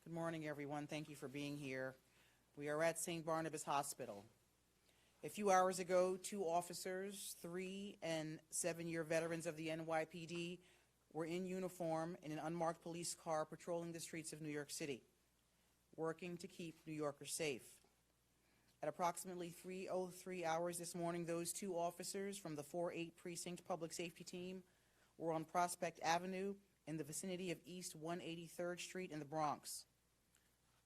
Good morning, everyone. Thank you for being here. We are at St. Barnabas Hospital. A few hours ago, 2 officers, 3 and 7-year veterans of the NYPD, were in uniform in an unmarked police car patrolling the streets of New York City, working to keep New Yorkers safe. At approximately 3:03 hours this morning, those 2 officers from the 4-8 Precinct Public Safety Team were on Prospect Avenue in the vicinity of East 183rd Street in the Bronx.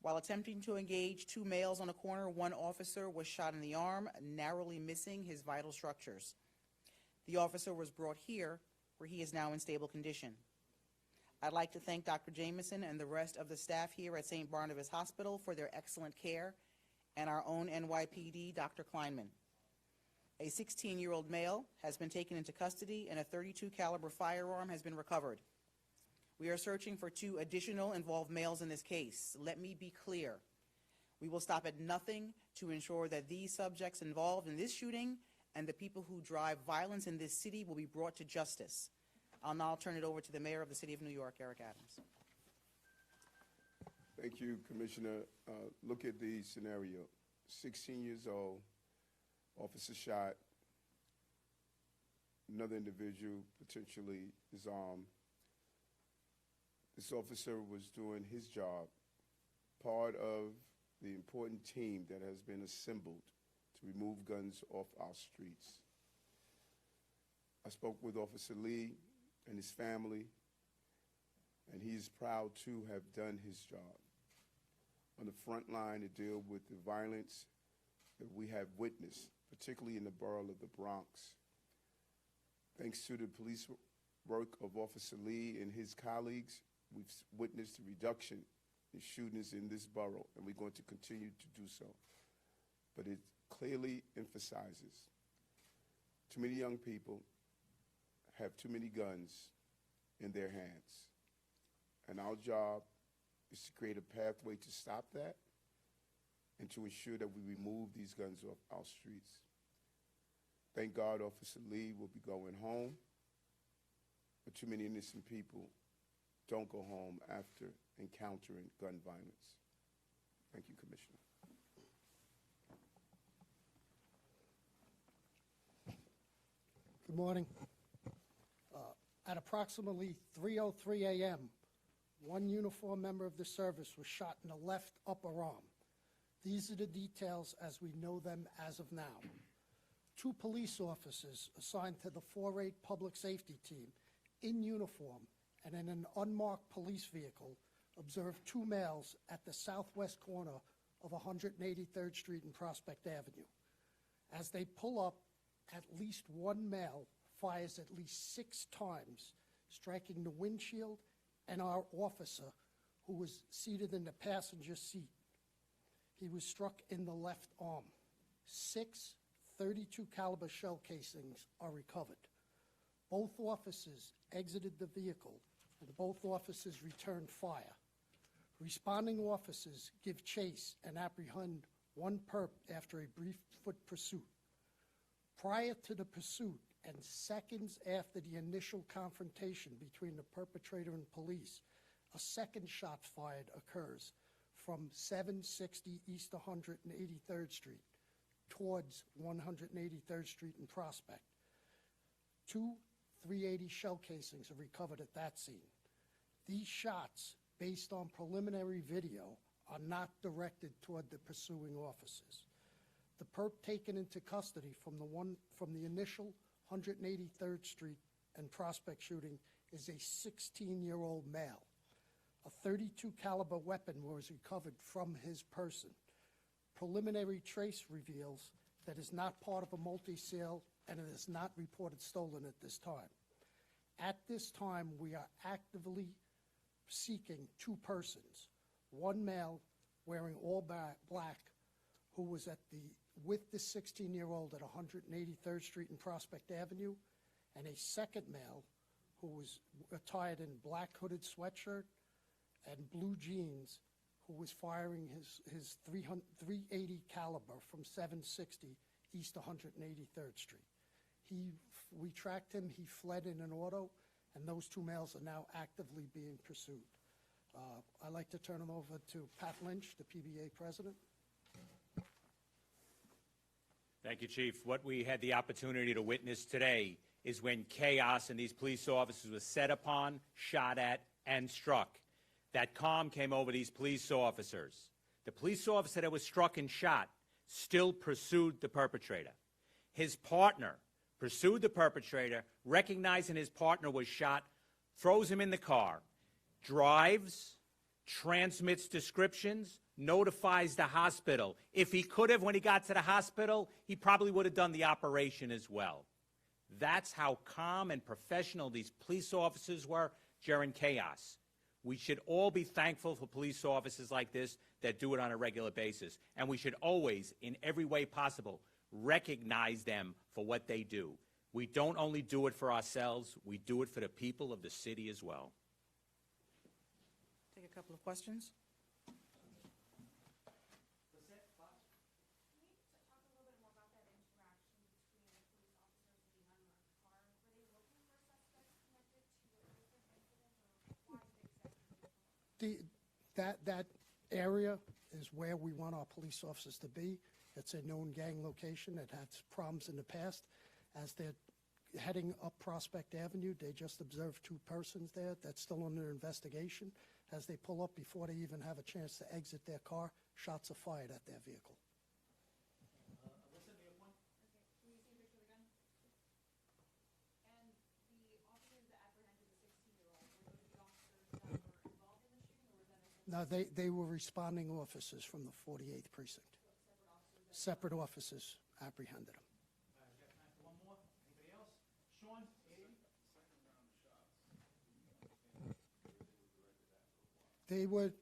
While attempting to engage 2 males on a corner, 1 officer was shot in the arm, narrowly missing his vital structures. The officer was brought here, where he is now in stable condition. I'd like to thank Dr. Jameson and the rest of the staff here at St. Barnabas Hospital for their excellent care, and our own NYPD, Dr. Kleinman. A 16-year-old male has been taken into custody, and a .32 caliber firearm has been recovered. We are searching for 2 additional involved males in this case. Let me be clear. We will stop at nothing to ensure that these subjects involved in this shooting and the people who drive violence in this city will be brought to justice. I'll now turn it over to the Mayor of the City of New York, Eric Adams. Thank you, Commissioner. Look at the scenario. 16 years old, officer shot, another individual potentially is armed. This officer was doing his job, part of the important team that has been assembled to remove guns off our streets. I spoke with Officer Lee and his family, and he is proud to have done his job on the front line to deal with the violence that we have witnessed, particularly in the borough of the Bronx. Thanks to the police work of Officer Lee and his colleagues, we've witnessed a reduction in shootings in this borough, and we're going to continue to do so. But it clearly emphasizes too many young people have too many guns in their hands. And our job is to create a pathway to stop that and to ensure that we remove these guns off our streets. Thank God Officer Lee will be going home, but too many innocent people don't go home after encountering gun violence. Thank you, Commissioner. Good morning. At approximately 3:03 a.m., 1 uniformed member of the service was shot in the left upper arm. These are the details as we know them as of now. 2 police officers assigned to the 4-8 Public Safety Team in uniform and in an unmarked police vehicle observed 2 males at the southwest corner of 183rd Street and Prospect Avenue. As they pull up, at least 1 male fires at least 6 times, striking the windshield and our officer, who was seated in the passenger seat. He was struck in the left arm. 6 .32 caliber shell casings are recovered. Both officers exited the vehicle, and both officers returned fire. Responding officers give chase and apprehend 1 perp after a brief foot pursuit. Prior to the pursuit and seconds after the initial confrontation between the perpetrator and police, a second shot fired occurs from 760 East 183rd Street towards 183rd Street and Prospect. 2 .380 shell casings are recovered at that scene. These shots, based on preliminary video, are not directed toward the pursuing officers. The perp taken into custody from the initial 183rd Street and Prospect shooting is a 16-year-old male. A .32 caliber weapon was recovered from his person. Preliminary trace reveals that is not part of a multi-sale and it is not reported stolen at this time. At this time, we are actively seeking 2 persons. 1 male wearing all black who was with the 16-year-old at 183rd Street and Prospect Avenue, and a second male who was attired in black hooded sweatshirt and blue jeans, who was firing his .380 caliber from 760 East 183rd Street. We tracked him, he fled in an auto, and those 2 males are now actively being pursued. I'd like to turn it over to Pat Lynch, the PBA president. Thank you, Chief. What we had the opportunity to witness today is when chaos and these police officers were set upon, shot at, and struck. That calm came over these police officers. The police officer that was struck and shot still pursued the perpetrator. His partner pursued the perpetrator, recognizing his partner was shot, throws him in the car, drives, transmits descriptions, notifies the hospital. If he could have, when he got to the hospital, he probably would have done the operation as well. That's how calm and professional these police officers were during chaos. We should all be thankful for police officers like this that do it on a regular basis. And we should always, in every way possible, recognize them for what they do. We don't only do it for ourselves, we do it for the people of the city as well. Take a couple of questions. That area is where we want our police officers to be. It's a known gang location. It had problems in the past. As they're heading up Prospect Avenue, they just observed 2 persons there. That's still under investigation. As they pull up, before they even have a chance to exit their car, shots are fired at their vehicle. No, they were responding officers from the 48th precinct. Separate officers apprehended them. One more. Anybody else? Sean? They were,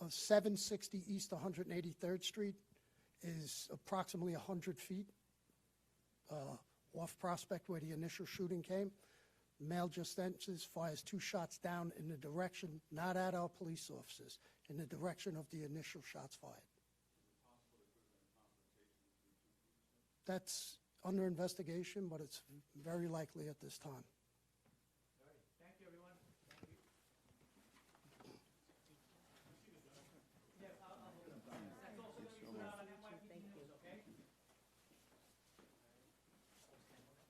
760 East 183rd Street is approximately 100 feet off Prospect where the initial shooting came. Male just enters, fires 2 shots down in the direction, not at our police officers, in the direction of the initial shots fired. That's under investigation, but it's very likely at this time.